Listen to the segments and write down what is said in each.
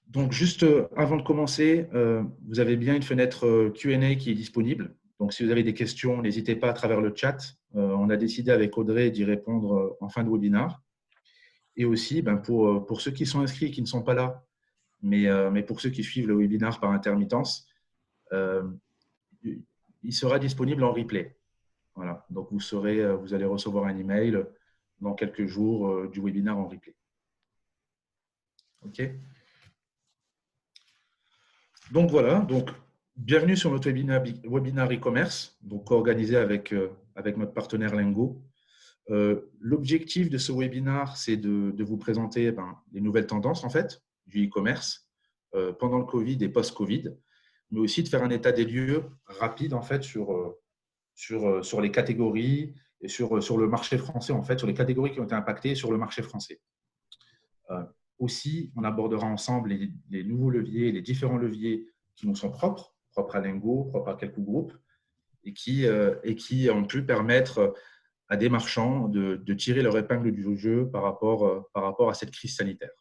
Donc, juste avant de commencer, vous avez bien une fenêtre Q&A qui est disponible. Donc, si vous avez des questions, n'hésitez pas à travers le chat. On a décidé avec Audrey d'y répondre en fin de webinaire. Et aussi, pour ceux qui sont inscrits et qui ne sont pas là, mais pour ceux qui suivent le webinaire par intermittence, euh, il sera disponible en replay. Voilà. Donc, vous allez recevoir un email dans quelques jours du webinaire en replay. OK. Donc voilà, donc bienvenue sur notre webinaire e-commerce, donc organisé avec notre partenaire Lengo. L'objectif de ce webinaire, c'est de vous présenter les nouvelles tendances en fait du e-commerce pendant le Covid et post-Covid, mais aussi de faire un état des lieux rapide en fait sur les catégories et sur le marché français en fait, sur les catégories qui ont été impactées sur le marché français. Aussi, on abordera ensemble les nouveaux leviers, les différents leviers qui nous sont propres à Lengo, propres à quelques groupes, et qui ont pu permettre à des marchands de tirer leur épingle du jeu par rapport à cette crise sanitaire.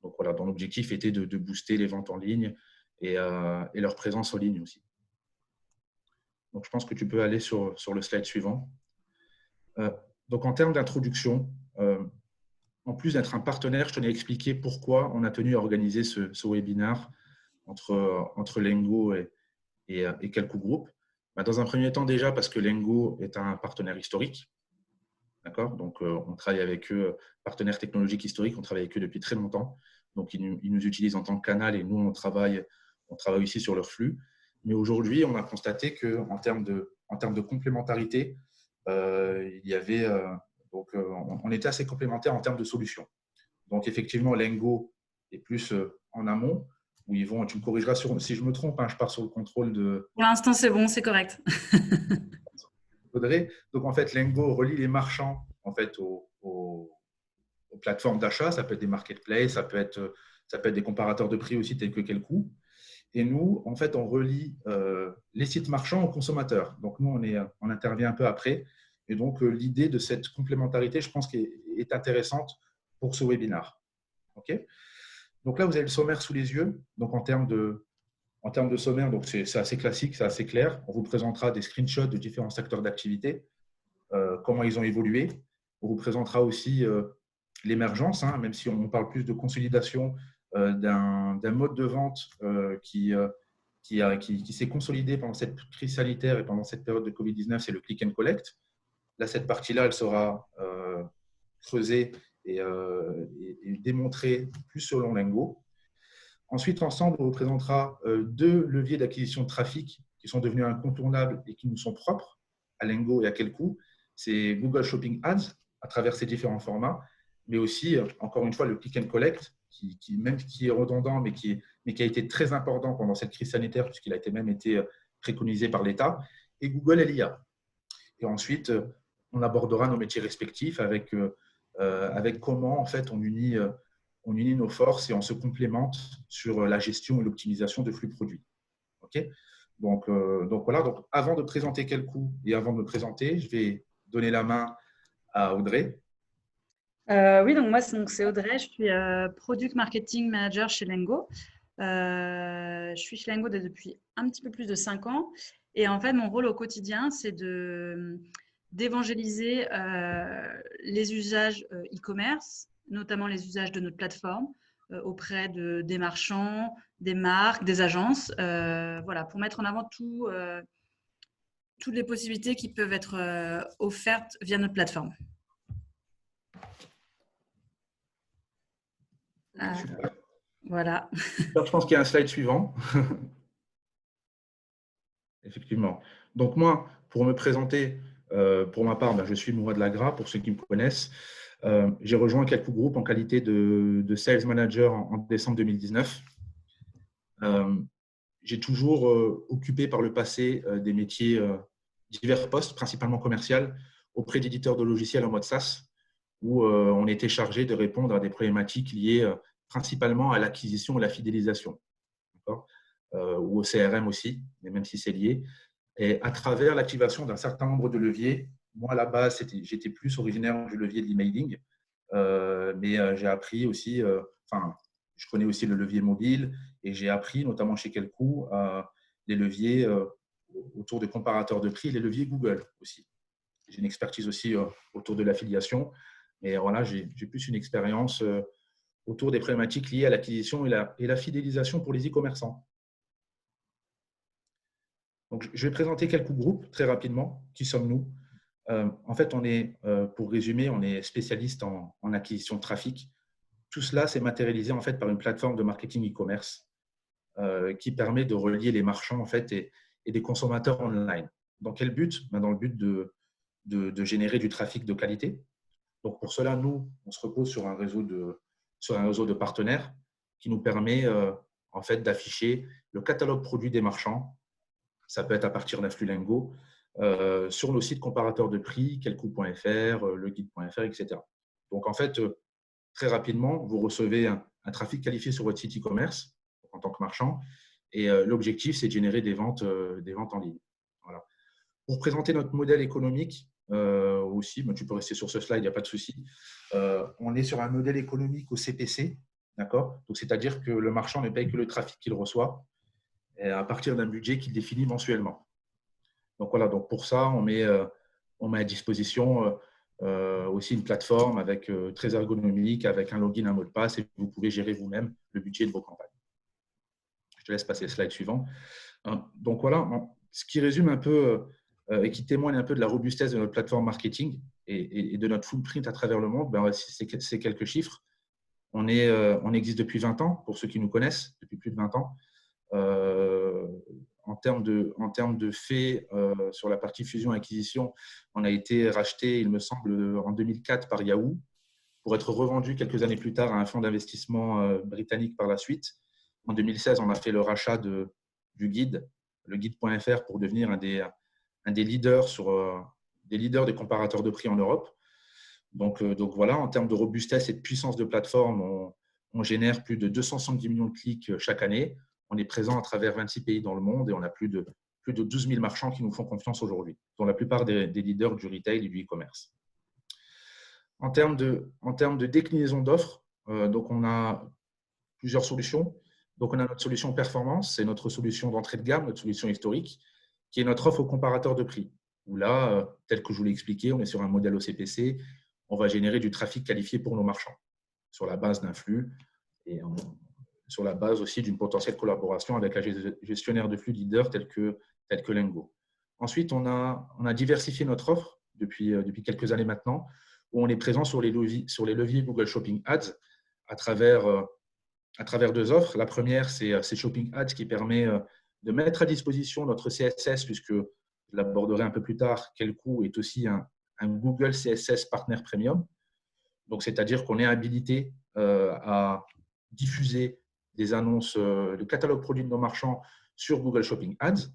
Donc voilà, dont l'objectif était de booster les ventes en ligne et leur présence en ligne aussi. Donc je pense que tu peux aller sur le slide suivant. Donc en termes d'introduction, en plus d'être un partenaire, je tenais à expliquer pourquoi on a tenu à organiser ce webinaire entre Lengo et quelques groupes. Dans un premier temps, déjà, parce que Lengo est un partenaire historique. D'accord ? Donc, on travaille avec eux, partenaire technologique historique, on travaille avec eux depuis très longtemps. Donc, ils nous utilisent en tant que canal et nous, on travaille aussi sur leur flux. Mais aujourd'hui, on a constaté qu'en termes de complémentarité, il y avait, on était assez complémentaires en termes de solutions. Donc, effectivement, Lengo est plus en amont, où ils vont, tu me corrigeras si je me trompe, hein, je pars sur le contrôle de Pour l'instant, c'est bon, c'est correct. Audrey. Donc, en fait, Lengo relie les marchands en fait, aux plateformes d'achat. Ça peut être des marketplaces, ça peut être des comparateurs de prix aussi, tels que Quelcoût. Et nous, en fait, on relie les sites marchands aux consommateurs. Donc, nous, on intervient un peu après. Et donc, l'idée de cette complémentarité, je pense qu'elle est intéressante pour ce webinaire. OK ? Donc là, vous avez le sommaire sous les yeux. Donc, en termes de sommaire, donc c'est assez classique, c'est assez clair. On vous présentera des screenshots de différents secteurs d'activité, comment ils ont évolué. On vous présentera aussi l'émergence, hein, même si on parle plus de consolidation d'un mode de vente qui s'est consolidé pendant cette crise sanitaire et pendant cette période de Covid-19, c'est le click and collect. Là, cette partie-là, elle sera creusée et démontrée plus selon Lengo. Ensuite, ensemble, on vous présentera deux leviers d'acquisition de trafic qui sont devenus incontournables et qui nous sont propres à Lengo et à Quelcoût. C'est Google Shopping Ads à travers ces différents formats, mais aussi, encore une fois, le click and collect, même qui est redondant, mais qui a été très important pendant cette crise sanitaire, puisqu'il a même été préconisé par l'État, et Google LIA. Et ensuite, on abordera nos métiers respectifs avec comment, en fait, on unit nos forces et on se complémente sur la gestion et l'optimisation de flux produits. Okay ? Donc voilà. Donc, avant de présenter Quelcoût et avant de me présenter, je vais donner la main à Audrey. Oui, donc moi, c'est Audrey. Je suis Product Marketing Manager chez Lengo. Je suis chez Lengo depuis un petit peu plus de 5 ans. Et en fait, mon rôle au quotidien, c'est d'évangéliser les usages e-commerce, notamment les usages de notre plateforme, auprès des marchands, des marques, des agences, voilà, pour mettre en avant toutes les possibilités qui peuvent être offertes via notre plateforme. Super. Voilà. Alors, je pense qu'il y a un slide suivant. Effectivement. Donc moi, pour me présenter, pour ma part, je suis Mourad Lagra, pour ceux qui me connaissent. J'ai rejoint Quelcoût Group en qualité de Sales Manager en décembre 2019. J'ai toujours occupé par le passé des métiers, divers postes, principalement commerciaux, auprès d'éditeurs de logiciels en mode SaaS, où on était chargé de répondre à des problématiques liées principalement à l'acquisition et la fidélisation, ou au CRM aussi, mais même si c'est lié. Et à travers l'activation d'un certain nombre de leviers, moi à la base, j'étais plus originaire du levier de l'emailing, mais j'ai appris aussi, je connais aussi le levier mobile et j'ai appris, notamment chez Quelcou, les leviers autour des comparateurs de prix, les leviers Google aussi. J'ai une expertise aussi autour de l'affiliation. Mais voilà, j'ai plus une expérience autour des problématiques liées à l'acquisition et la fidélisation pour les e-commerçants. Donc, je vais présenter quelques groupes très rapidement. Qui sommes-nous? En fait, pour résumer, on est spécialiste en acquisition de trafic. Tout cela, c'est matérialisé en fait par une plateforme de marketing e-commerce qui permet de relier les marchands en fait et des consommateurs online. Dans quel but? Dans le but de générer du trafic de qualité. Donc, pour cela, nous, on se repose sur un réseau de partenaires qui nous permet en fait d'afficher le catalogue produit des marchands. Ça peut être à partir d'un flux Lengo sur nos sites comparateurs de prix, quelcou.fr, leguide.fr, etc. Donc, en fait, très rapidement, vous recevez un trafic qualifié sur votre site e-commerce en tant que marchand. Et l'objectif, c'est de générer des ventes en ligne. Voilà. Pour présenter notre modèle économique, aussi, tu peux rester sur ce slide, il n'y a pas de souci. On est sur un modèle économique au CPC, d'accord? Donc, c'est-à-dire que le marchand ne paye que le trafic qu'il reçoit à partir d'un budget qu'il définit mensuellement. Donc, voilà, donc pour ça, on met à disposition aussi une plateforme très ergonomique, avec un login, un mot de passe, et vous pouvez gérer vous-même le budget de vos campagnes. Je te laisse passer le slide suivant. Donc, voilà, ce qui résume un peu et qui témoigne un peu de la robustesse de notre plateforme marketing et de notre footprint à travers le monde, c'est quelques chiffres. On existe depuis 20 ans, pour ceux qui nous connaissent, depuis plus de 20 ans. En termes de faits, sur la partie fusion-acquisition, on a été racheté, il me semble, en 2004 par Yahoo, pour être revendu quelques années plus tard à un fonds d'investissement britannique par la suite. En 2016, on a fait le rachat du guide, le guide.fr, pour devenir un des leaders des comparateurs de prix en Europe. Donc voilà, en termes de robustesse et de puissance de plateforme, on génère plus de 270 millions de clics chaque année. On est présent à travers 26 pays dans le monde et on a plus de 12 000 marchands qui nous font confiance aujourd'hui, dont la plupart des leaders du retail et du e-commerce. En termes de déclinaison d'offres, donc on a plusieurs solutions. Donc, on a notre solution performance, c'est notre solution d'entrée de gamme, notre solution historique, qui est notre offre au comparateur de prix. Où là, tel que je vous l'ai expliqué, on est sur un modèle OCPC, on va générer du trafic qualifié pour nos marchands, sur la base d'un flux et sur la base aussi d'une potentielle collaboration avec un gestionnaire de flux leader tel que Lengo. Ensuite, on a diversifié notre offre depuis quelques années maintenant, où on est présent sur les leviers Google Shopping Ads à travers deux offres. La première, c'est Shopping Ads qui permet de mettre à disposition notre CSS, puisque je l'aborderai un peu plus tard, Quelcou est aussi un Google CSS Partner Premium. Donc, c'est-à-dire qu'on est habilité à diffuser des annonces, le catalogue produit de nos marchands sur Google Shopping Ads.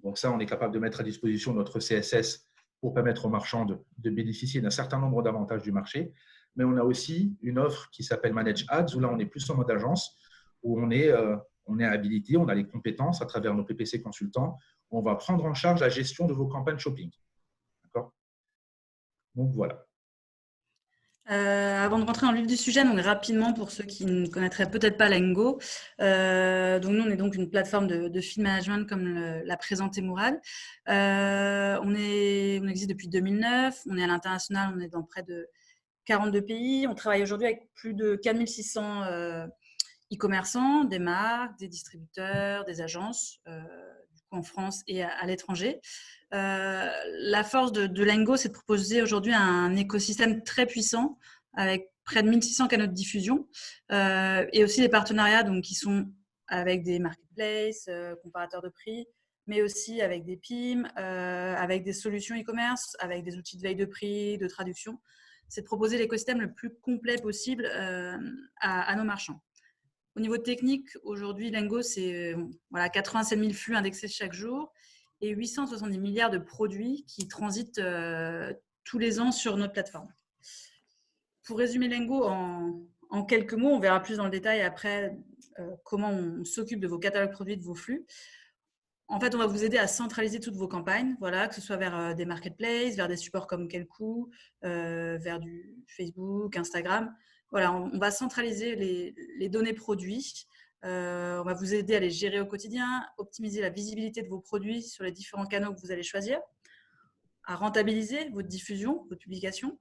Donc, ça, on est capable de mettre à disposition notre CSS pour permettre aux marchands de bénéficier d'un certain nombre d'avantages du marché. Mais on a aussi une offre qui s'appelle Manage Ads, où là, on est plus en mode agence, où on est habilité, on a les compétences à travers nos PPC consultants. On va prendre en charge la gestion de vos campagnes shopping. D'accord? Donc, voilà. Avant de rentrer dans le vif du sujet, donc rapidement pour ceux qui ne connaîtraient peut-être pas Lengo, donc nous on est donc une plateforme de feed management comme l'a présenté Mourad. On existe depuis 2009, on est à l'international, on est dans près de 42 pays, on travaille aujourd'hui avec plus de 4600 e-commerçants, des marques, des distributeurs, des agences, en France et à l'étranger. La force de Lengo, c'est de proposer aujourd'hui un écosystème très puissant avec près de 1600 canaux de diffusion et aussi des partenariats donc, qui sont avec des marketplaces, comparateurs de prix, mais aussi avec des PIM, avec des solutions e-commerce, avec des outils de veille de prix, de traduction. C'est de proposer l'écosystème le plus complet possible à nos marchands. Au niveau technique, aujourd'hui, Lengo, c'est 87 000 flux indexés chaque jour et 870 milliards de produits qui transitent tous les ans sur notre plateforme. Pour résumer Lengo en quelques mots, on verra plus dans le détail après comment on s'occupe de vos catalogues produits, de vos flux. En fait, on va vous aider à centraliser toutes vos campagnes, que ce soit vers des marketplaces, vers des supports comme Quelcou, vers du Facebook, Instagram. Voilà, on va centraliser les données produits. On va vous aider à les gérer au quotidien, optimiser la visibilité de vos produits sur les différents canaux que vous allez choisir, à rentabiliser votre diffusion, votre publication,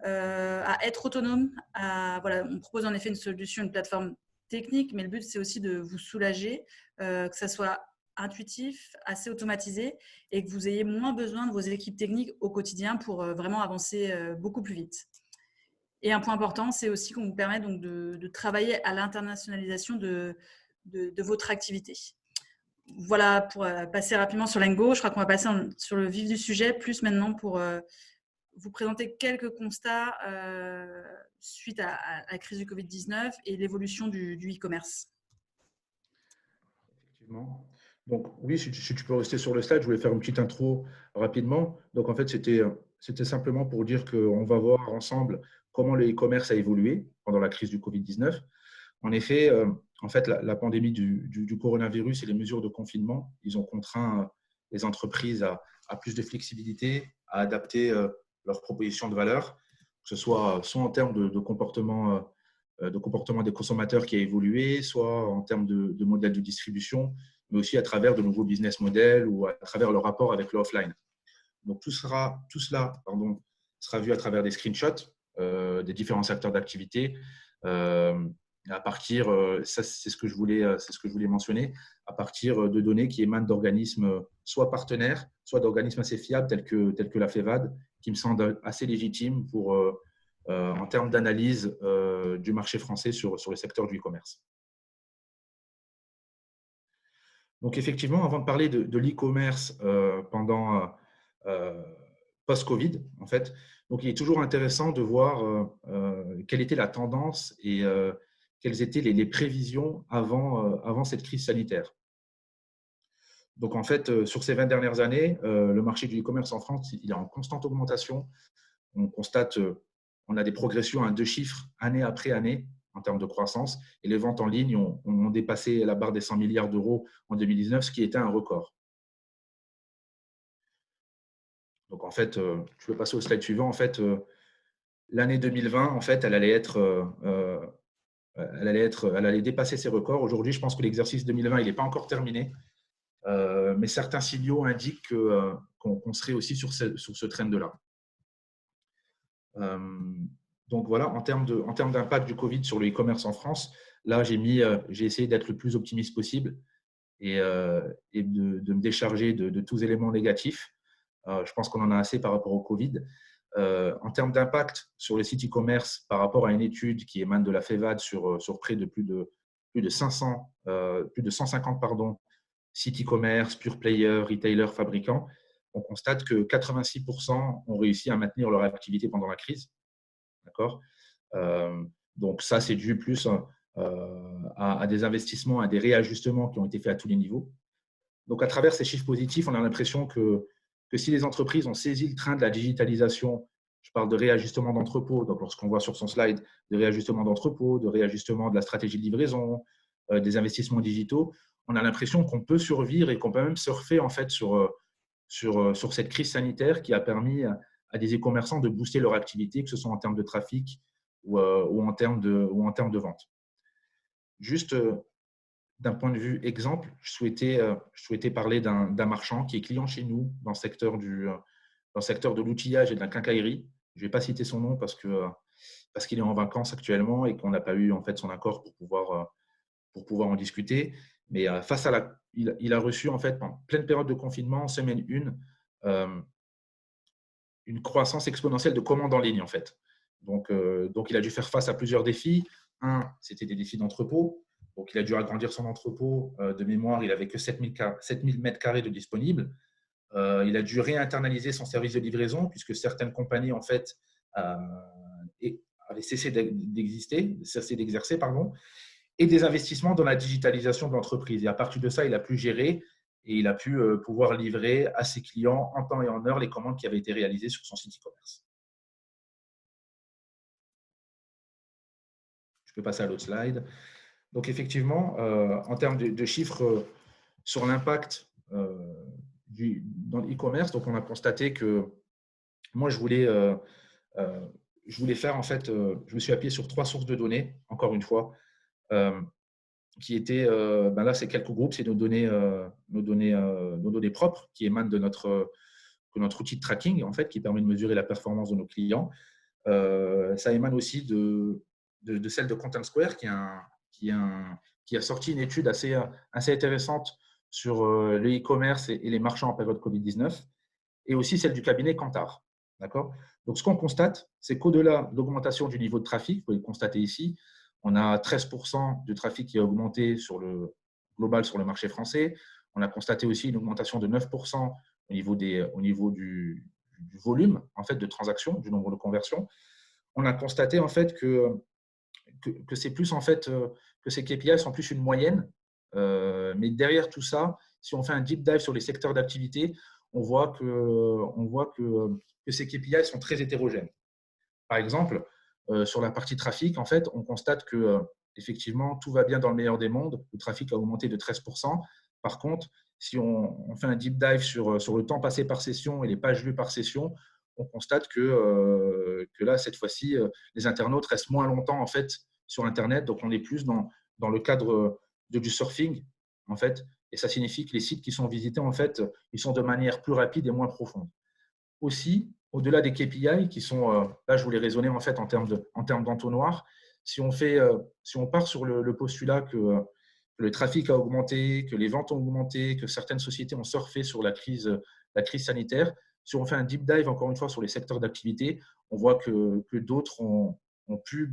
à être autonome. Voilà, on propose en effet une solution, une plateforme technique, mais le but, c'est aussi de vous soulager, que ça soit intuitif, assez automatisé et que vous ayez moins besoin de vos équipes techniques au quotidien pour vraiment avancer beaucoup plus vite. Et un point important, c'est aussi qu'on vous permet donc de travailler à l'internationalisation de votre activité. Voilà pour passer rapidement sur Lengo. Je crois qu'on va passer sur le vif du sujet, plus maintenant pour vous présenter quelques constats suite à la crise du Covid-19 et l'évolution du e-commerce. Effectivement. Donc, oui, si tu peux rester sur le slide, je voulais faire une petite intro rapidement. Donc, en fait, c'était simplement pour dire qu'on va voir ensemble comment le e-commerce a évolué pendant la crise du Covid-19. En effet, la pandémie du coronavirus et les mesures de confinement, ils ont contraint les entreprises à plus de flexibilité, à adapter leurs propositions de valeur, que ce soit en termes de comportement des consommateurs qui a évolué, soit en termes de modèles de distribution, mais aussi à travers de nouveaux business models ou à travers le rapport avec l'offline. Donc, tout cela sera vu à travers des screenshots des différents secteurs d'activité. À partir, ça c'est ce que je voulais mentionner, à partir de données qui émanent d'organismes soit partenaires, soit d'organismes assez fiables tels que la FEVAD, qui me semblent assez légitimes en termes d'analyse du marché français sur le secteur du e-commerce. Donc effectivement, avant de parler de l'e-commerce pendant post-Covid, en fait, donc il est toujours intéressant de voir quelle était la tendance et quelles étaient les prévisions avant cette crise sanitaire. Donc en fait, sur ces 20 dernières années, le marché du e-commerce en France, il est en constante augmentation. On constate, on a des progressions à 2 chiffres année après année en termes de croissance, et les ventes en ligne ont dépassé la barre des 100 milliards d'euros en 2019, ce qui était un record. Donc en fait, je peux passer au slide suivant. En fait, l'année 2020, en fait, elle allait dépasser ses records. Aujourd'hui, je pense que l'exercice 2020, il n'est pas encore terminé, mais certains signaux indiquent qu'on serait aussi sur ce trend-là. Donc voilà, en termes d'impact du Covid sur le e-commerce en France, là, j'ai essayé d'être le plus optimiste possible et de me décharger de tous les éléments négatifs. Je pense qu'on en a assez par rapport au Covid. En termes d'impact sur les sites e-commerce, par rapport à une étude qui émane de la FEVAD sur près de plus de 150 sites e-commerce, pure player, retailers, fabricants, on constate que 86% ont réussi à maintenir leur activité pendant la crise. D'accord. Donc ça, c'est dû plus à des investissements, à des réajustements qui ont été faits à tous les niveaux. Donc à travers ces chiffres positifs, on a l'impression que si les entreprises ont saisi le train de la digitalisation, je parle de réajustement d'entrepôt, donc lorsqu'on voit sur son slide de réajustement d'entrepôt, de réajustement de la stratégie de livraison, des investissements digitaux, on a l'impression qu'on peut survivre et qu'on peut même surfer en fait sur cette crise sanitaire qui a permis à des e-commerçants de booster leur activité, que ce soit en termes de trafic ou en termes de vente. Juste d'un point de vue exemple, je souhaitais parler d'un marchand qui est client chez nous dans le secteur de l'outillage et de la quincaillerie. Je ne vais pas citer son nom parce qu'il est en vacances actuellement et qu'on n'a pas eu en fait son accord pour pouvoir en discuter. Mais il a reçu en fait en pleine période de confinement, en semaine 1, une croissance exponentielle de commandes en ligne en fait. Donc il a dû faire face à plusieurs défis. Un, c'était des défis d'entrepôt. Donc, il a dû agrandir son entrepôt. De mémoire, il n'avait que 7000 mètres carrés de disponibles. Il a dû réinternaliser son service de livraison puisque certaines compagnies, en fait, avaient cessé d'exercer, et des investissements dans la digitalisation de l'entreprise. Et à partir de ça, il a pu gérer et il a pu pouvoir livrer à ses clients en temps et en heure les commandes qui avaient été réalisées sur son site e-commerce. Je peux passer à l'autre slide. Donc, effectivement, en termes de chiffres sur l'impact dans l'e-commerce, donc on a constaté que moi, je voulais je voulais faire, en fait, je me suis appuyé sur 3 sources de données, encore une fois, euh, qui étaient, ben là, c'est quelques groupes, c'est nos données propres qui émanent de notre outil de tracking, en fait, qui permet de mesurer la performance de nos clients. Ça émane aussi de celle de Content Square, qui a sorti une étude assez intéressante sur le e-commerce et les marchands en période Covid-19, et aussi celle du cabinet Kantar. D'accord. Donc, ce qu'on constate, c'est qu'au-delà de l'augmentation du niveau de trafic, vous pouvez le constater ici, on a 13% de trafic qui a augmenté sur le global sur le marché français. On a constaté aussi une augmentation de 9% au niveau du volume en fait, de transactions, du nombre de conversions. On a constaté en fait que c'est plus en fait que ces KPI sont plus une moyenne. Mais derrière tout ça, si on fait un deep dive sur les secteurs d'activité, on voit que ces KPI sont très hétérogènes. Par exemple, sur la partie trafic, en fait, on constate que effectivement tout va bien dans le meilleur des mondes. Le trafic a augmenté de 13%. Par contre, si on fait un deep dive sur le temps passé par session et les pages lues par session, on constate que là, cette fois-ci, les internautes restent moins longtemps en fait sur Internet. Donc, on est plus dans le cadre du surfing, en fait. Et ça signifie que les sites qui sont visités, en fait, ils sont de manière plus rapide et moins profonde. Aussi, au-delà des KPI qui sont, là, je voulais raisonner en fait en termes d'entonnoir. Si on part sur le postulat que le trafic a augmenté, que les ventes ont augmenté, que certaines sociétés ont surfé sur la crise sanitaire, si on fait un deep dive encore une fois sur les secteurs d'activité, on voit que d'autres ont pu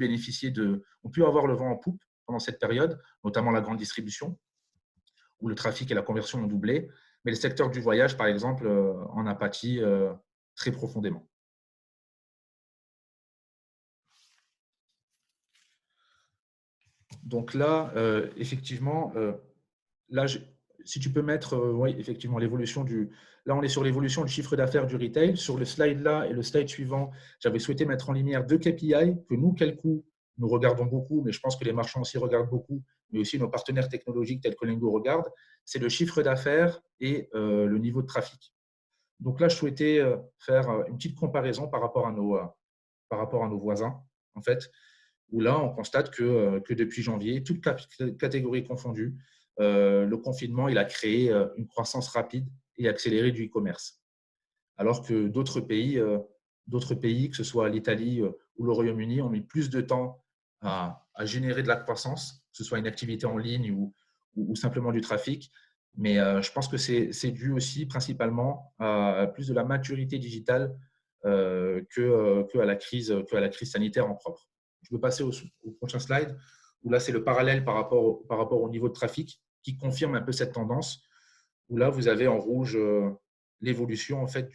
ont pu avoir le vent en poupe pendant cette période, notamment la grande distribution, où le trafic et la conversion ont doublé. Mais le secteur du voyage, par exemple, en a pâti très profondément. Donc là, effectivement, là, si tu peux mettre, oui, effectivement, l'évolution du. Là, on est sur l'évolution du chiffre d'affaires du retail. Sur le slide là et le slide suivant, j'avais souhaité mettre en lumière 2 KPI que nous, Quelcou, nous regardons beaucoup, mais je pense que les marchands aussi regardent beaucoup, mais aussi nos partenaires technologiques tels que Lengo regardent. C'est le chiffre d'affaires et le niveau de trafic. Donc là, je souhaitais faire une petite comparaison par rapport à nos voisins, en fait, où là, on constate que depuis janvier, toutes catégories confondues, le confinement, il a créé une croissance rapide et accélérée du e-commerce. Alors que d'autres pays, que ce soit l'Italie ou le Royaume-Uni, ont mis plus de temps à générer de la croissance, que ce soit une activité en ligne ou simplement du trafic. Mais je pense que c'est dû aussi principalement à plus de la maturité digitale qu'à la crise sanitaire en propre. Je peux passer au prochain slide, où là, c'est le parallèle par rapport au niveau de trafic qui confirme un peu cette tendance, où là, vous avez en rouge l'évolution en fait,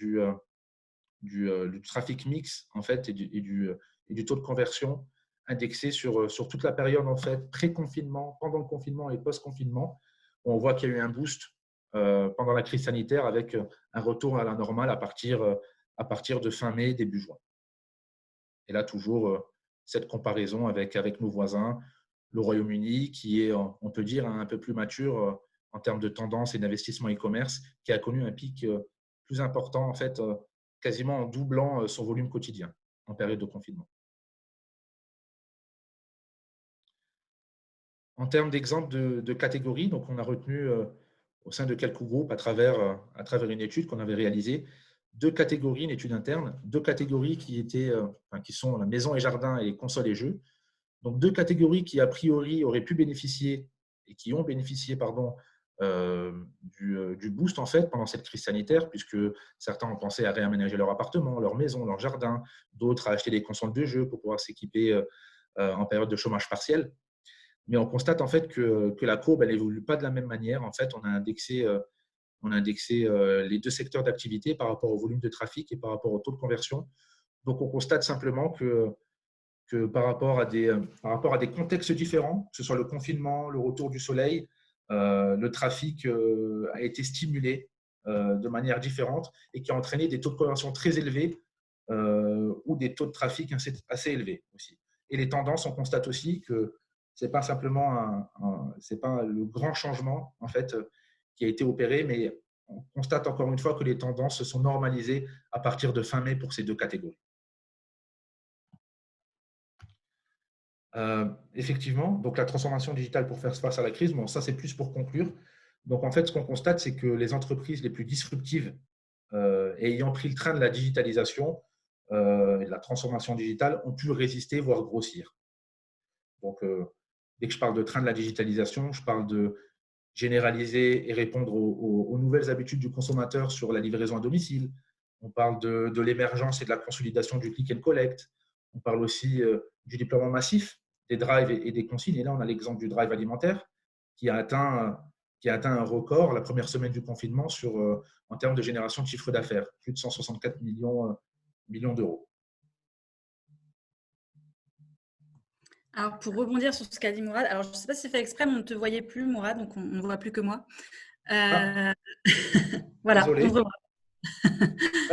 du trafic mix en fait, et du taux de conversion indexé sur toute la période en fait, pré-confinement, pendant le confinement et post-confinement. On voit qu'il y a eu un boost pendant la crise sanitaire avec un retour à la normale à partir de fin mai, début juin. Et là, toujours cette comparaison avec nos voisins, le Royaume-Uni, qui est, on peut dire, un peu plus mature en termes de tendance et d'investissement e-commerce, qui a connu un pic plus important, en fait, quasiment en doublant son volume quotidien en période de confinement. En termes d'exemples de catégories, donc on a retenu au sein de quelques groupes à travers une étude qu'on avait réalisée, 2 catégories, une étude interne, 2 catégories qui sont la maison et jardin et consoles et jeux. Donc 2 catégories qui a priori auraient pu bénéficier et qui ont bénéficié du boost en fait pendant cette crise sanitaire, puisque certains ont pensé à réaménager leur appartement, leur maison, leur jardin, d'autres à acheter des consoles de jeux pour pouvoir s'équiper en période de chômage partiel. Mais on constate en fait que la courbe elle évolue pas de la même manière. En fait, on a indexé les 2 secteurs d'activité par rapport au volume de trafic et par rapport au taux de conversion. Donc, on constate simplement que par rapport à des contextes différents, que ce soit le confinement, le retour du soleil, le trafic a été stimulé de manière différente et qui a entraîné des taux de conversion très élevés ou des taux de trafic assez élevés aussi. Et les tendances, on constate aussi que c'est pas simplement c'est pas le grand changement en fait qui a été opéré, mais on constate encore une fois que les tendances se sont normalisées à partir de fin mai pour ces 2 catégories. Effectivement, donc la transformation digitale pour faire face à la crise, bon, ça c'est plus pour conclure. Donc en fait, ce qu'on constate, c'est que les entreprises les plus disruptives et ayant pris le train de la digitalisation et de la transformation digitale ont pu résister, voire grossir. Donc, dès que je parle de train de la digitalisation, je parle de généraliser et répondre aux nouvelles habitudes du consommateur sur la livraison à domicile. On parle de l'émergence et de la consolidation du click and collect. On parle aussi du déploiement massif des drives et des consignes. Et là, on a l'exemple du drive alimentaire qui a atteint, un record la première semaine du confinement en termes de génération de chiffre d'affaires, plus de 164 millions d'euros. Alors, pour rebondir sur ce qu'a dit Mourad, alors je ne sais pas si c'est fait exprès, mais on ne te voyait plus, Mourad, donc on ne voit plus que moi. Ah, Voilà, on te désolé. revoit.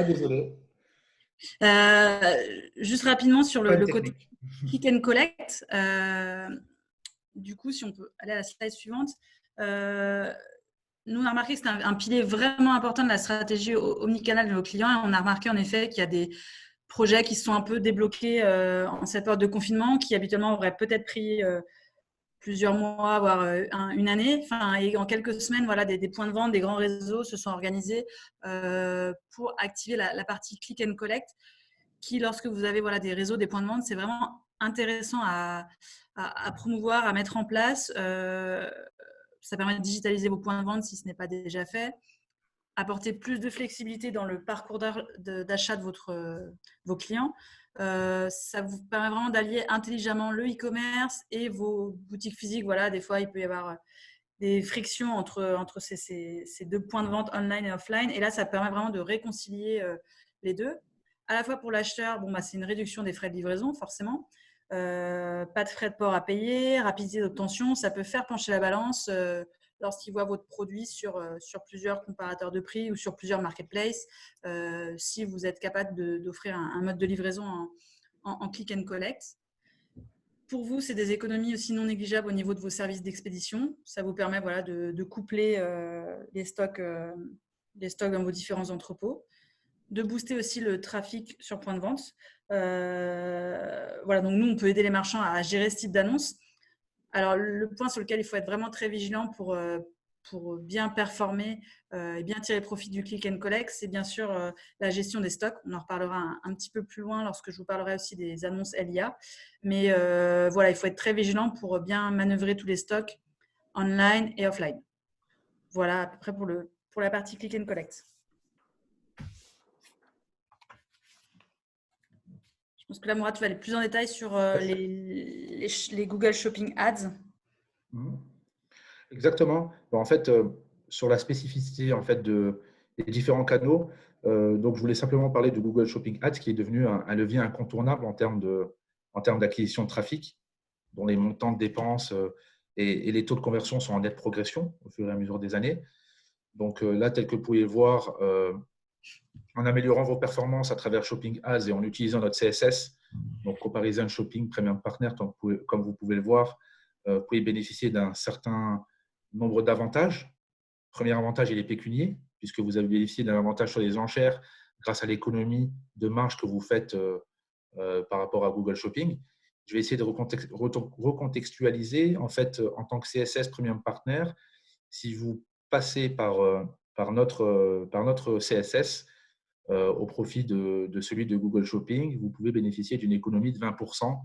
Désolé. Juste rapidement sur Pas une le côté technique. click and collect. Du coup, si on peut aller à la slide suivante. Nous, on a remarqué que c'était un pilier vraiment important de la stratégie omnicanal de nos clients. Et on a remarqué en effet qu'il y a des projets qui se sont un peu débloqués en cette période de confinement, qui habituellement auraient peut-être pris plusieurs mois, voire une année. Enfin, et en quelques semaines, voilà, des points de vente, des grands réseaux se sont organisés pour activer la partie click and collect, qui, lorsque vous avez voilà, des réseaux, des points de vente, c'est vraiment intéressant à promouvoir, à mettre en place. Ça permet de digitaliser vos points de vente si ce n'est pas déjà fait. Apporter plus de flexibilité dans le parcours d'achat de vos clients. Ça vous permet vraiment d'allier intelligemment le e-commerce et vos boutiques physiques. Voilà, des fois, il peut y avoir des frictions entre ces deux points de vente online et offline. Et là, ça permet vraiment de réconcilier les deux. À la fois pour l'acheteur, bon, c'est une réduction des frais de livraison, forcément. Pas de frais de port à payer, rapidité d'obtention. Ça peut faire pencher la balance lorsqu'il voit votre produit sur plusieurs comparateurs de prix ou sur plusieurs marketplaces. Si vous êtes capable d'offrir un mode de livraison en click and collect. Pour vous, c'est des économies aussi non négligeables au niveau de vos services d'expédition. Ça vous permet voilà, de coupler les stocks dans vos différents entrepôts, de booster aussi le trafic sur point de vente. Voilà, donc nous, on peut aider les marchands à gérer ce type d'annonce. Alors, le point sur lequel il faut être vraiment très vigilant pour bien performer et bien tirer profit du click and collect, c'est bien sûr la gestion des stocks. On en reparlera un petit peu plus loin lorsque je vous parlerai aussi des annonces LIA. Mais voilà, il faut être très vigilant pour bien manœuvrer tous les stocks online et offline. Voilà à peu près pour la partie click and collect. Je pense que là, Mourad, tu vas aller plus en détail sur les Google Shopping Ads. Exactement. En fait, sur la spécificité en fait, des différents canaux, donc je voulais simplement parler de Google Shopping Ads qui est devenu un levier incontournable en termes d'acquisition de trafic, dont les montants de dépenses et les taux de conversion sont en nette progression au fur et à mesure des années. Donc là, tel que vous pouvez le voir, en améliorant vos performances à travers Shopping Ads et en utilisant notre CSS, donc Comparison Shopping Premium Partner, comme vous pouvez le voir, vous pouvez bénéficier d'un certain nombre d'avantages. Premier avantage, il est pécunier, puisque vous avez bénéficié d'un avantage sur les enchères grâce à l'économie de marge que vous faites par rapport à Google Shopping. Je vais essayer de recontextualiser. En fait, en tant que CSS Premium Partner, si vous passez par notre CSS au profit de celui de Google Shopping, vous pouvez bénéficier d'une économie de 20%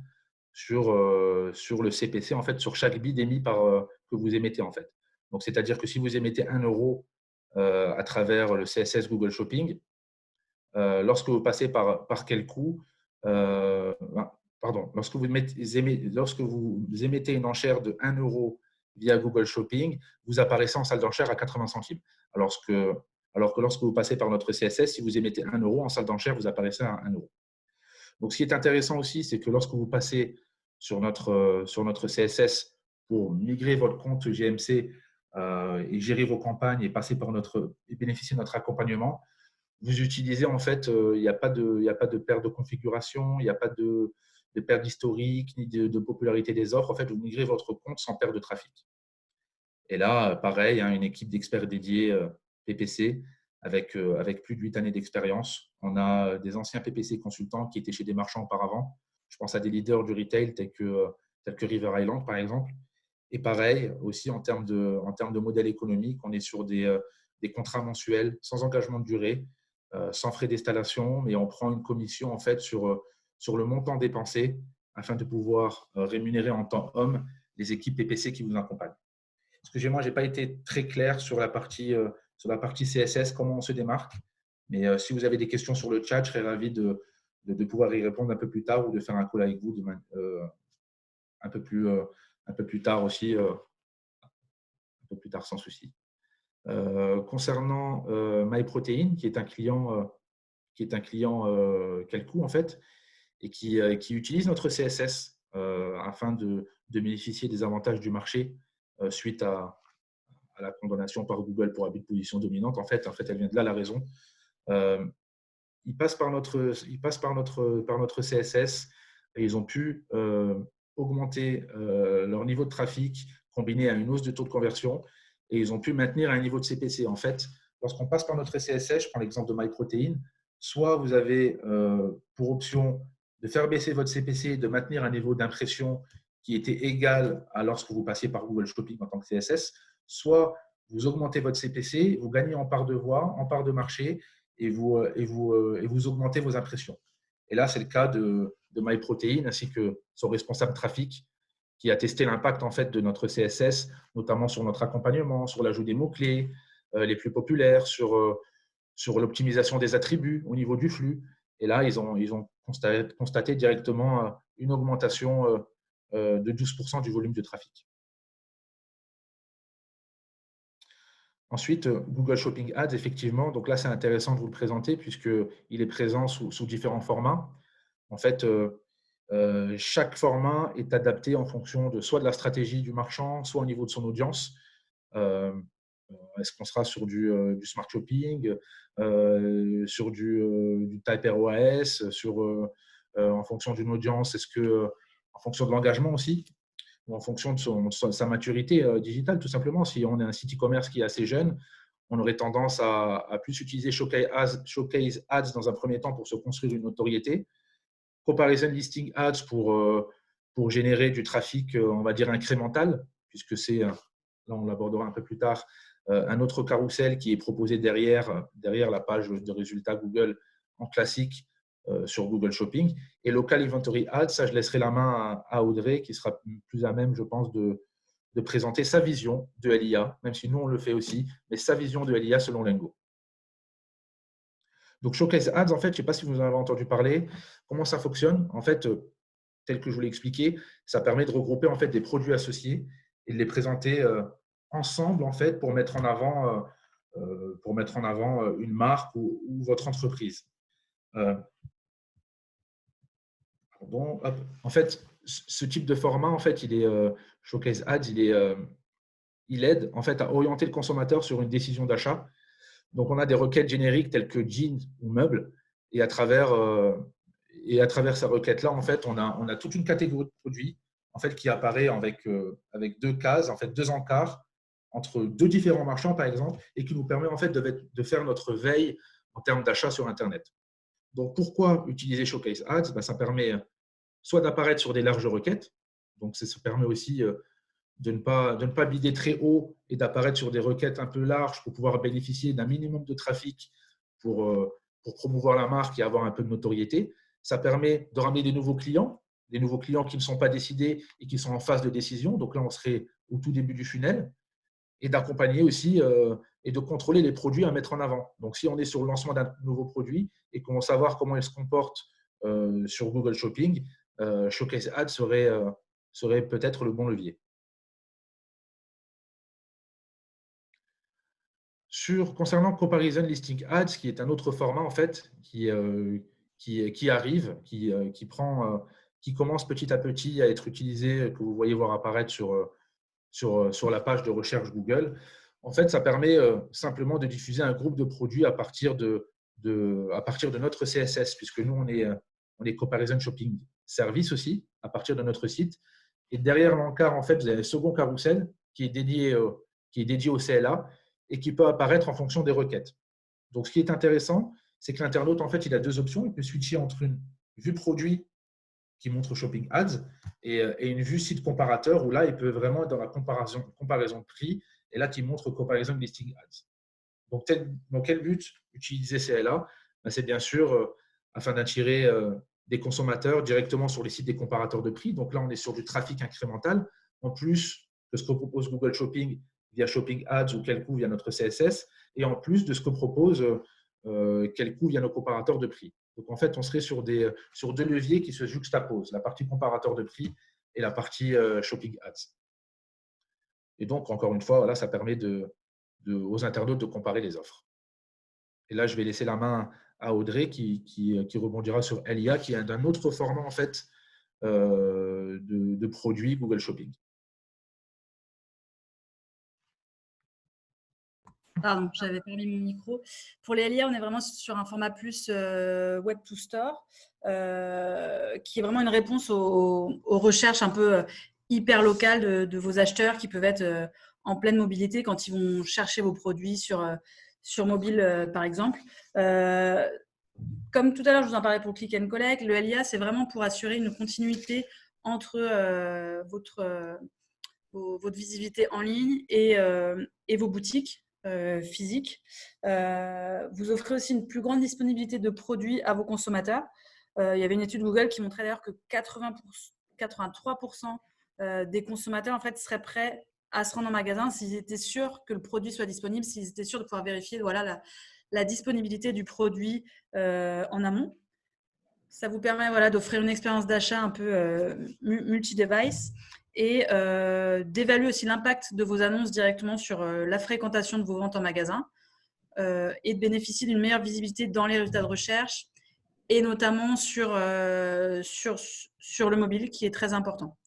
sur le CPC, en fait, sur chaque bid émis que vous émettez. En fait. Donc, c'est-à-dire que si vous émettez 1 euro à travers le CSS Google Shopping, lorsque vous passez par quel coût lorsque vous émettez une enchère de 1 euro via Google Shopping, vous apparaissez en salle d'enchère à 80 centimes. Alors que lorsque vous passez par notre CSS, si vous émettez 1 euro en salle d'enchère, vous apparaissez à 1 euro. Donc, ce qui est intéressant aussi, c'est que lorsque vous passez sur notre CSS pour migrer votre compte GMC et gérer vos campagnes et bénéficier de notre accompagnement, vous utilisez en fait, il n'y a pas de perte de configuration, il n'y a pas de perte d'historique ni de popularité des offres. En fait, vous migrez votre compte sans perte de trafic. Et là, pareil, une équipe d'experts dédiés PPC avec plus de 8 années d'expérience. On a des anciens PPC consultants qui étaient chez des marchands auparavant. Je pense à des leaders du retail tels que tels que River Island, par exemple. Et pareil, aussi en termes de modèle économique, on est sur des contrats mensuels, sans engagement de durée, sans frais d'installation, mais on prend une commission en fait sur le montant dépensé afin de pouvoir rémunérer en temps homme les équipes PPC qui vous accompagnent. Excusez-moi, je n'ai pas été très clair sur la partie CSS, comment on se démarque. Mais si vous avez des questions sur le chat, je serais ravi de pouvoir y répondre un peu plus tard ou de faire un call avec vous un peu plus tard aussi, un peu plus tard sans souci. Concernant MyProtein, qui est un client Quelcoo en fait, et qui utilise notre CSS afin de bénéficier des avantages du marché suite à la condamnation par Google pour abus de position dominante. En fait, elle vient de là la raison. Ils passent par notre CSS et ils ont pu augmenter leur niveau de trafic combiné à une hausse de taux de conversion et ils ont pu maintenir un niveau de CPC. En fait, lorsqu'on passe par notre CSS, je prends l'exemple de MyProtein, soit vous avez pour option de faire baisser votre CPC et de maintenir un niveau d'impression qui était égal à lorsque vous passiez par Google Shopping en tant que CSS, soit vous augmentez votre CPC, vous gagnez en part de voix, en part de marché et vous augmentez vos impressions. Et là, c'est le cas de MyProtein ainsi que son responsable trafic qui a testé l'impact en fait de notre CSS, notamment sur notre accompagnement, sur l'ajout des mots-clés les plus populaires, sur l'optimisation des attributs au niveau du flux. Et là, ils ont constaté directement une augmentation de 12% du volume de trafic. Ensuite, Google Shopping Ads, effectivement, donc là, c'est intéressant de vous le présenter puisqu'il est présent sous différents formats. En fait, chaque format est adapté en fonction soit de la stratégie du marchand, soit au niveau de son audience. Est-ce qu'on sera sur du smart shopping, sur du type ROAS, en fonction d'une audience, en fonction de l'engagement aussi, ou en fonction de sa maturité digitale, tout simplement. Si on est un site e-commerce qui est assez jeune, on aurait tendance à plus utiliser Showcase Ads dans un premier temps pour se construire une notoriété. Comparison Listing Ads pour générer du trafic, on va dire, incrémental, puisque c'est, là on l'abordera un peu plus tard, un autre carrousel qui est proposé derrière la page de résultats Google en classique sur Google Shopping. Et Local Inventory Ads, ça je laisserai la main à Audrey qui sera plus à même, je pense, de présenter sa vision de LIA, même si nous on le fait aussi, mais sa vision de LIA selon Lengo. Donc, Showcase Ads, en fait, je ne sais pas si vous en avez entendu parler. Comment ça fonctionne? En fait, tel que je vous l'ai expliqué, ça permet de regrouper en fait des produits associés et de les présenter ensemble en fait pour mettre en avant une marque ou votre entreprise. En fait, ce type de format, en fait, Showcase Ads, il aide en fait à orienter le consommateur sur une décision d'achat. Donc, on a des requêtes génériques telles que jeans ou meubles, et à travers ces requêtes-là, en fait, on a toute une catégorie de produits en fait, qui apparaît avec deux cases, en fait, deux encarts entre deux différents marchands, par exemple, et qui nous permet en fait de faire notre veille en termes d'achat sur Internet. Donc, pourquoi utiliser Showcase Ads? Ça permet soit d'apparaître sur des larges requêtes, donc ça permet aussi de ne pas bider très haut et d'apparaître sur des requêtes un peu larges pour pouvoir bénéficier d'un minimum de trafic pour promouvoir la marque et avoir un peu de notoriété. Ça permet de ramener des nouveaux clients qui ne sont pas décidés et qui sont en phase de décision. Donc là, on serait au tout début du funnel et d'accompagner aussi et de contrôler les produits à mettre en avant. Donc, si on est sur le lancement d'un nouveau produit et qu'on veut savoir comment il se comporte sur Google Shopping, Showcase Ads serait peut-être le bon levier. Concernant Comparison Listing Ads, qui est un autre format en fait, qui arrive, qui commence petit à petit à être utilisé, que vous voyez voir apparaître sur la page de recherche Google. En fait, ça permet simplement de diffuser un groupe de produits à partir de notre CSS, puisque nous, on est Comparison Shopping Service aussi, à partir de notre site. Et derrière l'encart, en fait, vous avez un second carrousel qui est dédié au CLA et qui peut apparaître en fonction des requêtes. Donc, ce qui est intéressant, c'est que l'internaute, en fait, il a deux options. Il peut switcher entre une vue produit qui montre Shopping Ads et une vue site comparateur où là, il peut vraiment être dans la comparaison de prix et là, qui montre Comparison Listing Ads. Donc, dans quel but utiliser CLA? C'est bien sûr afin d'attirer des consommateurs directement sur les sites des comparateurs de prix. Donc là, on est sur du trafic incrémental, en plus de ce que propose Google Shopping via Shopping Ads ou quel coût via notre CSS, et en plus de ce que propose quel coût via nos comparateurs de prix. Donc en fait, on serait sur deux leviers qui se juxtaposent, la partie comparateur de prix et la partie Shopping Ads. Et donc, encore une fois, voilà, ça permet aux internautes de comparer les offres. Et là, je vais laisser la main à Audrey qui rebondira sur LIA, qui est d'un autre format en fait, de produits Google Shopping. Pardon, j'avais pas mis mon micro. Pour les LIA, on est vraiment sur un format plus Web to Store, qui est vraiment une réponse aux recherches un peu hyper locales de vos acheteurs qui peuvent être en pleine mobilité quand ils vont chercher vos produits sur mobile, par exemple. Comme tout à l'heure, je vous en parlais pour Click and Collect, le LIA, c'est vraiment pour assurer une continuité entre votre visibilité en ligne et vos boutiques physiques. Vous offrez aussi une plus grande disponibilité de produits à vos consommateurs. Il y avait une étude Google qui montrait d'ailleurs que 83% des consommateurs en fait, seraient prêts à se rendre en magasin s'ils étaient sûrs que le produit soit disponible, s'ils étaient sûrs de pouvoir vérifier voilà, la disponibilité du produit en amont. Ça vous permet voilà, d'offrir une expérience d'achat un peu multi-device et d'évaluer aussi l'impact de vos annonces directement sur la fréquentation de vos ventes en magasin et de bénéficier d'une meilleure visibilité dans les résultats de recherche et notamment sur le mobile qui est très important.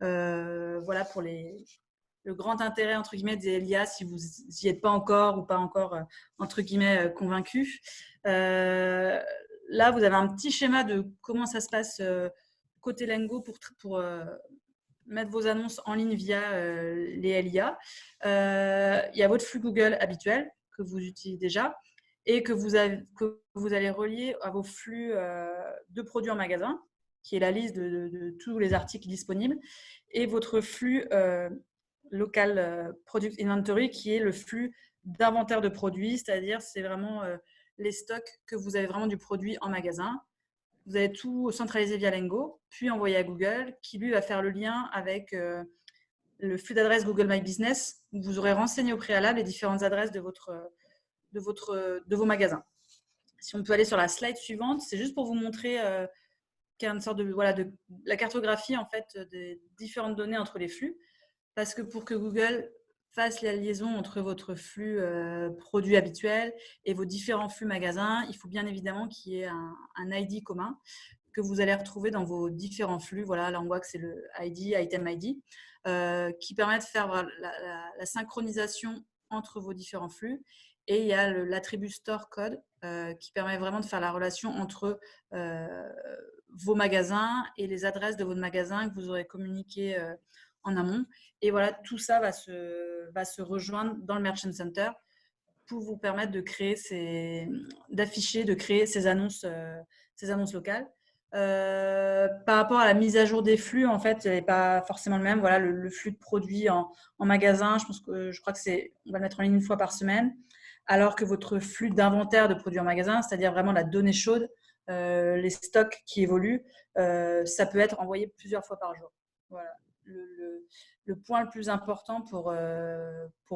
Voilà pour le grand intérêt entre guillemets des LIA si vous n'y êtes pas encore ou pas encore entre guillemets convaincu. Là, vous avez un petit schéma de comment ça se passe côté Lengo pour mettre vos annonces en ligne via les LIA. Il y a votre flux Google habituel que vous utilisez déjà et que vous allez relier à vos flux de produits en magasin, qui est la liste de tous les articles disponibles, et votre flux local product inventory, qui est le flux d'inventaire de produits, c'est-à-dire c'est vraiment les stocks que vous avez vraiment du produit en magasin. Vous allez tout centraliser via Lengo, puis envoyer à Google, qui lui va faire le lien avec le flux d'adresses Google My Business, où vous aurez renseigné au préalable les différentes adresses de vos magasins. Si on peut aller sur la slide suivante, c'est juste pour vous montrer qu'il y a une sorte de la cartographie en fait des différentes données entre les flux, parce que pour que Google fasse la liaison entre votre flux produit habituel et vos différents flux magasins, il faut bien évidemment qu'il y ait un ID commun que vous allez retrouver dans vos différents flux. Voilà, là on voit que c'est le ID, Item ID, qui permet de faire la synchronisation entre vos différents flux. Et il y a l'attribut Store Code qui permet vraiment de faire la relation entre vos magasins et les adresses de vos magasins que vous aurez communiquées en amont. Et voilà, tout ça va se rejoindre dans le Merchant Center pour vous permettre de créer de créer ces annonces locales. Par rapport à la mise à jour des flux, en fait, elle n'est pas forcément le même. Voilà, le flux de produits en magasin, je crois que on va le mettre en ligne une fois par semaine, alors que votre flux d'inventaire de produits en magasin, c'est-à-dire vraiment la donnée chaude, les stocks qui évoluent, ça peut être envoyé plusieurs fois par jour. Voilà. Le point le plus important pour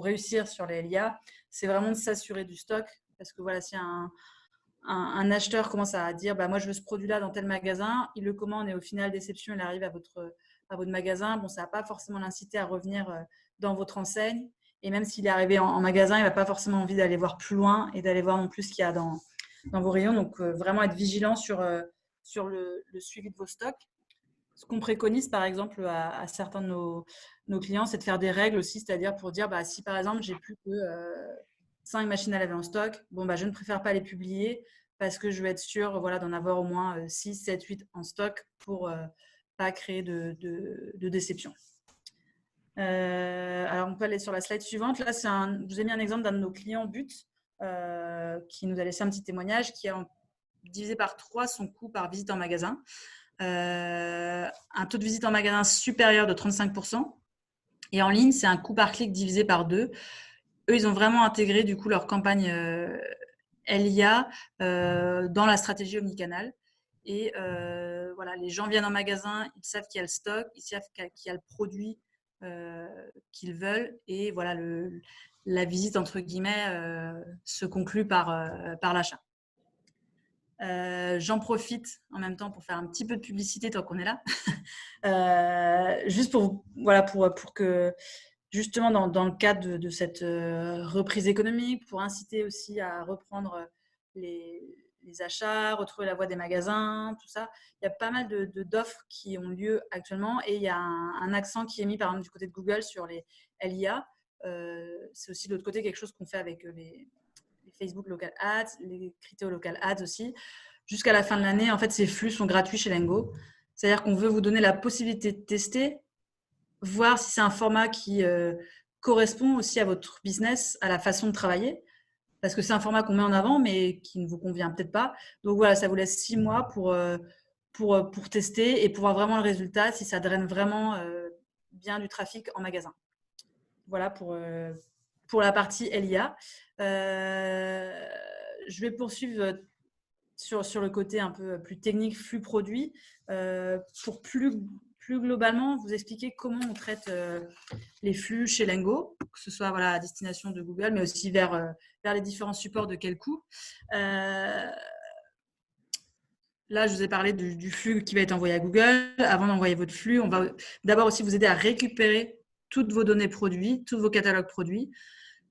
réussir sur les LIA, c'est vraiment de s'assurer du stock, parce que voilà, si un acheteur commence à dire moi je veux ce produit-là dans tel magasin, il le commande et au final, déception, il arrive à votre magasin, bon, ça ne va pas forcément l'inciter à revenir dans votre enseigne. Et même s'il est arrivé en magasin, il n'a pas forcément envie d'aller voir plus loin et d'aller voir non plus ce qu'il y a dans vos rayons. Donc, vraiment être vigilant sur le suivi de vos stocks. Ce qu'on préconise, par exemple, à certains de nos clients, c'est de faire des règles aussi, c'est-à-dire pour dire, si par exemple, j'ai plus que 5 machines à laver en stock, je ne préfère pas les publier parce que je veux être sûre d'en avoir au moins 6, 7, 8 en stock pour pas créer de déception. Alors, on peut aller sur la slide suivante. Là, je vous ai mis un exemple d'un de nos clients but qui nous a laissé un petit témoignage qui a divisé par 3 son coût par visite en magasin. un taux de visite en magasin supérieur de 35%. Et en ligne, c'est un coût par clic divisé par 2. Eux, ils ont vraiment intégré du coup leur campagne LIA dans la stratégie omnicanal. Et voilà, les gens viennent en magasin, ils savent qu'il y a le stock, ils savent qu'il y a le produit qu'ils veulent. Et voilà, la visite, entre guillemets, se conclut par l'achat. J'en profite en même temps pour faire un petit peu de publicité tant qu'on est là. Juste pour que justement dans le cadre de cette reprise économique, pour inciter aussi à reprendre les achats, retrouver la voie des magasins, tout ça. Il y a pas mal d'offres qui ont lieu actuellement et il y a un accent qui est mis par exemple du côté de Google sur les LIA. C'est aussi de l'autre côté quelque chose qu'on fait avec les Facebook Local Ads, les Criteo Local Ads aussi. Jusqu'à la fin de l'année, en fait, ces flux sont gratuits chez Lengo. C'est-à-dire qu'on veut vous donner la possibilité de tester, voir si c'est un format qui correspond aussi à votre business, à la façon de travailler. Parce que c'est un format qu'on met en avant, mais qui ne vous convient peut-être pas. Donc voilà, ça vous laisse 6 mois pour tester et pour voir vraiment le résultat, si ça draine vraiment bien du trafic en magasin. Voilà pour la partie LIA. Je vais poursuivre sur le côté un peu plus technique, flux produit, pour plus globalement vous expliquer comment on traite les flux chez Lengo, que ce soit à destination de Google, mais aussi vers les différents supports de quel coût. Là, je vous ai parlé du flux qui va être envoyé à Google. Avant d'envoyer votre flux, on va d'abord aussi vous aider à récupérer toutes vos données produits, tous vos catalogues produits,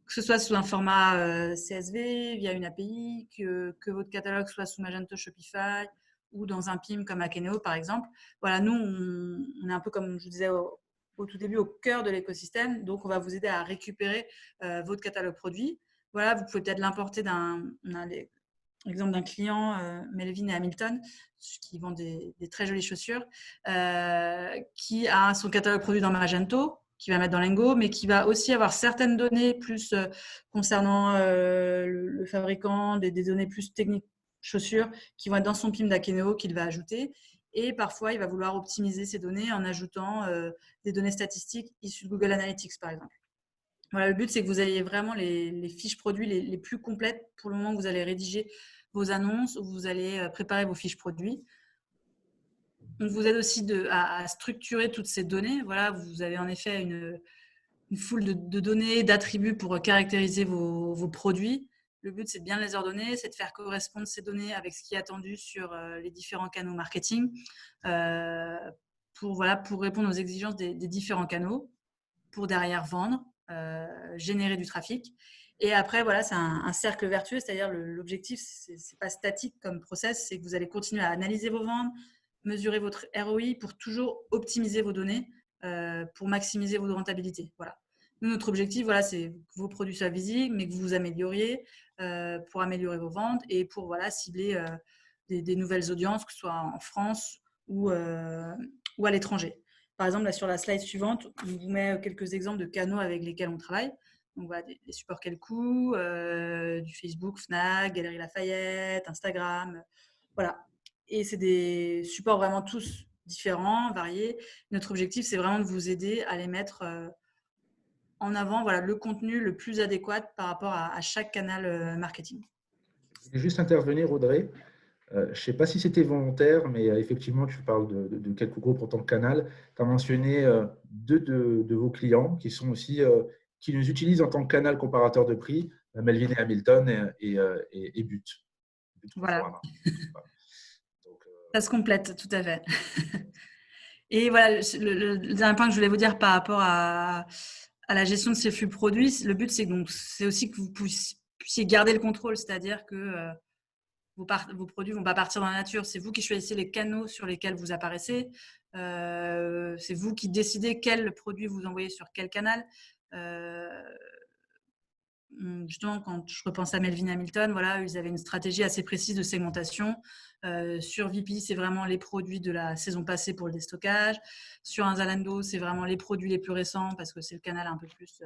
que ce soit sous un format CSV, via une API, que votre catalogue soit sous Magento, Shopify ou dans un PIM comme Akeneo, par exemple. Voilà, nous, on est un peu, comme je vous disais au tout début, au cœur de l'écosystème. Donc, on va vous aider à récupérer votre catalogue produit. Voilà, vous pouvez peut-être l'importer l'exemple d'un client, Melvin et Hamilton, qui vendent des très jolies chaussures, qui a son catalogue produit dans Magento, qui va mettre dans Lengo, mais qui va aussi avoir certaines données plus concernant le fabricant, des données plus techniques chaussures, qui vont être dans son PIM d'Akeneo qu'il va ajouter. Et parfois, il va vouloir optimiser ces données en ajoutant des données statistiques issues de Google Analytics, par exemple. Voilà, le but, c'est que vous ayez vraiment les fiches produits les plus complètes pour le moment où vous allez rédiger vos annonces, où vous allez préparer vos fiches produits. On vous aide aussi à structurer toutes ces données. Voilà, vous avez en effet une foule de données, d'attributs pour caractériser vos produits. Le but, c'est de bien les ordonner, c'est de faire correspondre ces données avec ce qui est attendu sur les différents canaux marketing pour répondre aux exigences des différents canaux, pour derrière vendre, générer du trafic. Et après, voilà, c'est un cercle vertueux, c'est-à-dire l'objectif, c'est pas statique comme process, c'est que vous allez continuer à analyser vos ventes, mesurer votre ROI pour toujours optimiser vos données pour maximiser votre rentabilité. Voilà. Nous, notre objectif, voilà, c'est que vos produits soient visibles, mais que vous vous amélioriez pour améliorer vos ventes et pour cibler des nouvelles audiences, que ce soit en France ou à l'étranger. Par exemple, là, sur la slide suivante, on vous met quelques exemples de canaux avec lesquels on travaille. Donc, voilà, des supports quel coût, du Facebook, Fnac, Galeries Lafayette, Instagram. Voilà. Et c'est des supports vraiment tous différents, variés. Notre objectif, c'est vraiment de vous aider à les mettre en avant, voilà, le contenu le plus adéquat par rapport à chaque canal marketing. Je voulais juste intervenir, Audrey. Je ne sais pas si c'était volontaire, mais effectivement, tu parles de quelques groupes en tant que canal. Tu as mentionné deux de vos clients qui sont aussi qui nous utilisent en tant que canal comparateur de prix, Melvin et Hamilton et But. Voilà. Voilà. Donc, ça se complète, tout à fait. Et voilà, le dernier point que je voulais vous dire par rapport à la gestion de ces flux produits, le but, c'est aussi que vous puissiez garder le contrôle, c'est-à-dire que vos produits ne vont pas partir dans la nature. C'est vous qui choisissez les canaux sur lesquels vous apparaissez. C'est vous qui décidez quel produit vous envoyez sur quel canal. Justement, quand je repense à Melvin Hamilton, voilà, ils avaient une stratégie assez précise de segmentation. Sur VP, c'est vraiment les produits de la saison passée pour le déstockage. Sur un Zalando, c'est vraiment les produits les plus récents parce que c'est le canal un peu plus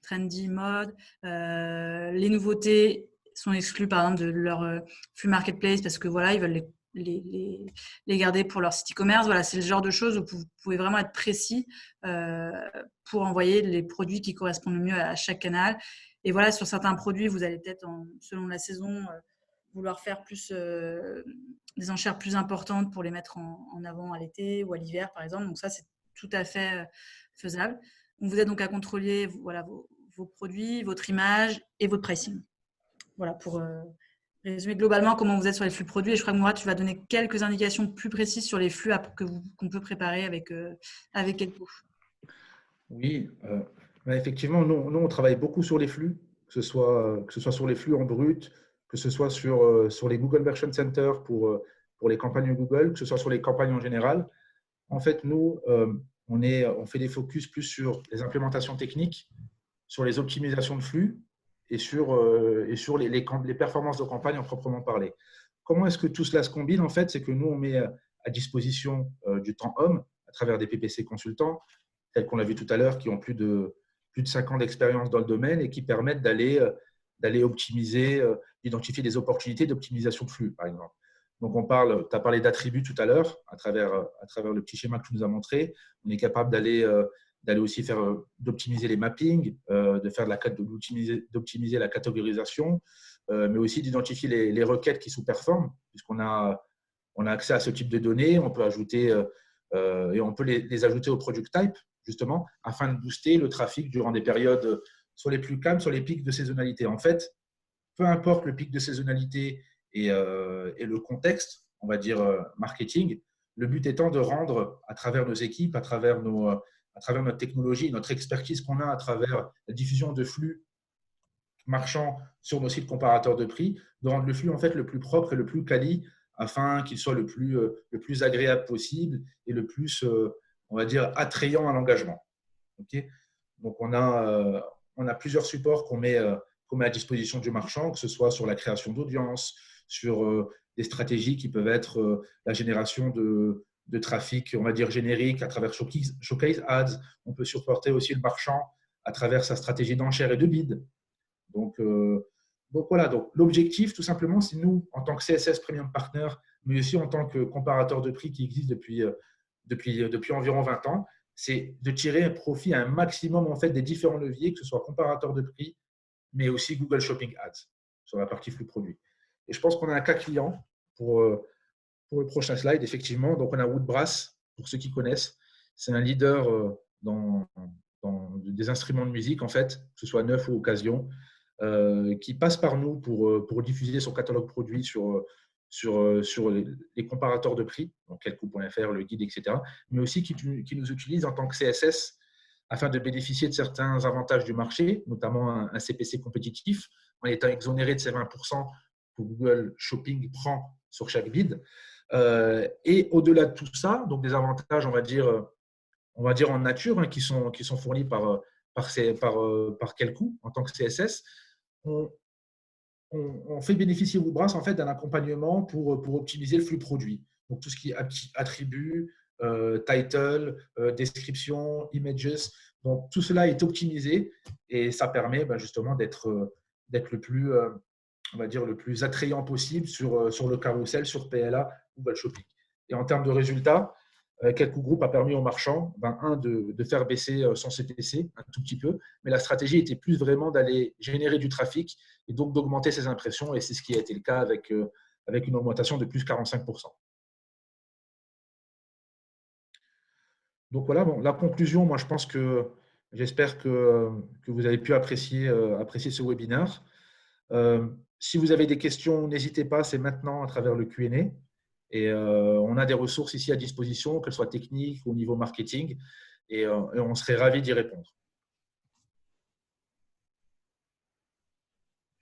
trendy, mode. Les nouveautés sont exclues par exemple de leur flux marketplace parce que voilà, ils veulent les garder pour leur site e-commerce. Voilà, c'est le genre de choses où vous pouvez vraiment être précis pour envoyer les produits qui correspondent le mieux à chaque canal. Et voilà, sur certains produits, vous allez peut-être, selon la saison, vouloir faire plus des enchères plus importantes pour les mettre en avant à l'été ou à l'hiver, par exemple. Donc ça, c'est tout à fait faisable. Donc, vous êtes donc à contrôler voilà, vos produits, votre image et votre pricing. Voilà, pour résumer globalement comment vous êtes sur les flux produits. Et je crois que Mourad, tu vas donner quelques indications plus précises sur les flux qu'on peut préparer avec Elpo. Oui, mais effectivement, nous, on travaille beaucoup sur les flux, que ce soit sur les flux en brut, que ce soit sur les Google Merchant Center pour les campagnes Google, que ce soit sur les campagnes en général. En fait, nous, on fait des focus plus sur les implémentations techniques, sur les optimisations de flux et sur les performances de campagne en proprement parler. Comment est-ce que tout cela se combine? En fait, c'est que nous, on met à disposition du temps homme à travers des PPC consultants, tels qu'on l'a vu tout à l'heure, qui ont plus de 5 ans d'expérience dans le domaine et qui permettent d'aller optimiser, d'identifier des opportunités d'optimisation de flux, par exemple. Donc, tu as parlé d'attributs tout à l'heure, à travers le petit schéma que tu nous as montré. On est capable d'aller aussi d'optimiser les mappings, d'optimiser la catégorisation, mais aussi d'identifier les requêtes qui sous-performent, puisqu'on a accès à ce type de données. On peut ajouter et on peut les ajouter au product type, justement, afin de booster le trafic durant des périodes soit les plus calmes, soit les pics de saisonnalité. En fait, peu importe le pic de saisonnalité et le contexte, on va dire marketing, le but étant de rendre, à travers nos équipes, à travers notre technologie, notre expertise qu'on a à travers la diffusion de flux marchands sur nos sites comparateurs de prix, de rendre le flux en fait le plus propre et le plus quali afin qu'il soit le plus agréable possible et le plus, on va dire, attrayant à l'engagement. Okay. Donc, on a plusieurs supports qu'on met à disposition du marchand, que ce soit sur la création d'audience, sur des stratégies qui peuvent être la génération de trafic, on va dire, générique à travers Showcase Ads. On peut supporter aussi le marchand à travers sa stratégie d'enchère et de bid. Donc voilà, donc l'objectif, tout simplement, c'est nous, en tant que CSS Premium Partner, mais aussi en tant que comparateur de prix qui existe depuis environ 20 ans, c'est de tirer un profit à un maximum en fait, des différents leviers, que ce soit comparateur de prix, mais aussi Google Shopping Ads sur la partie flux produit. Et je pense qu'on a un cas client pour le prochain slide, effectivement. Donc, on a Woodbrass, pour ceux qui connaissent. C'est un leader dans des instruments de musique, en fait, que ce soit neuf ou occasion, qui passe par nous pour diffuser son catalogue produit sur les comparateurs de prix, donc quelcoût.fr, le guide, etc., mais aussi qui nous utilise en tant que CSS afin de bénéficier de certains avantages du marché, notamment un CPC compétitif, en étant exonéré de ces 20% que Google Shopping prend sur chaque bid. Et au-delà de tout ça, donc des avantages, on va dire en nature, hein, qui sont fournis par Quelcoût en tant que CSS, on fait bénéficier Woodbrass en fait, d'un accompagnement pour optimiser le flux produit. Donc, tout ce qui est attributs, title, description, images. Donc, tout cela est optimisé et ça permet justement d'être le plus, on va dire, le plus attrayant possible sur le carrousel, sur PLA, Google Shopping. Et en termes de résultats, Quelcoût Group a permis aux marchands, de faire baisser son CPC un tout petit peu, mais la stratégie était plus vraiment d'aller générer du trafic et donc d'augmenter ses impressions, et c'est ce qui a été le cas avec une augmentation de plus 45%. Donc voilà, bon, la conclusion, moi je pense que j'espère que vous avez pu apprécier ce webinaire. Si vous avez des questions, n'hésitez pas, c'est maintenant à travers le Q&A. Et on a des ressources ici à disposition, qu'elles soient techniques ou au niveau marketing, et on serait ravis d'y répondre.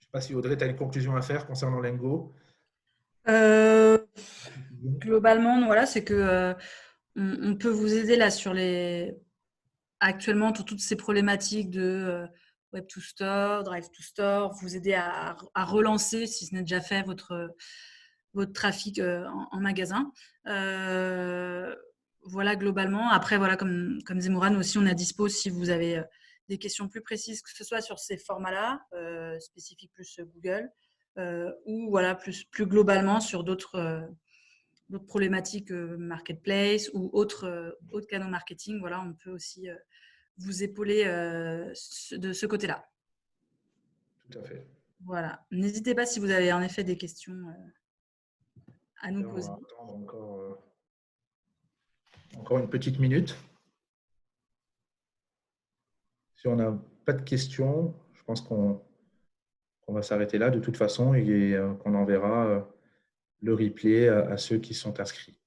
Je ne sais pas si Audrey, tu as une conclusion à faire concernant Lengo. Globalement, voilà, c'est que on peut vous aider là sur actuellement toutes ces problématiques de Web to Store, Drive to Store, vous aider à relancer, si ce n'est déjà fait, votre trafic en magasin. Voilà, globalement. Après, voilà, comme disait Mourad, aussi, on est à dispo si vous avez des questions plus précises, que ce soit sur ces formats-là, spécifiques plus Google, ou voilà, plus globalement sur d'autres d'autres problématiques marketplace ou autres canaux marketing, voilà, on peut aussi vous épauler de ce côté-là. Tout à fait. Voilà. N'hésitez pas si vous avez en effet des questions à nous Là, on poser. va attendre encore une petite minute. Si on n'a pas de questions, je pense qu'on va s'arrêter là de toute façon et qu'on enverra le replay à ceux qui sont inscrits.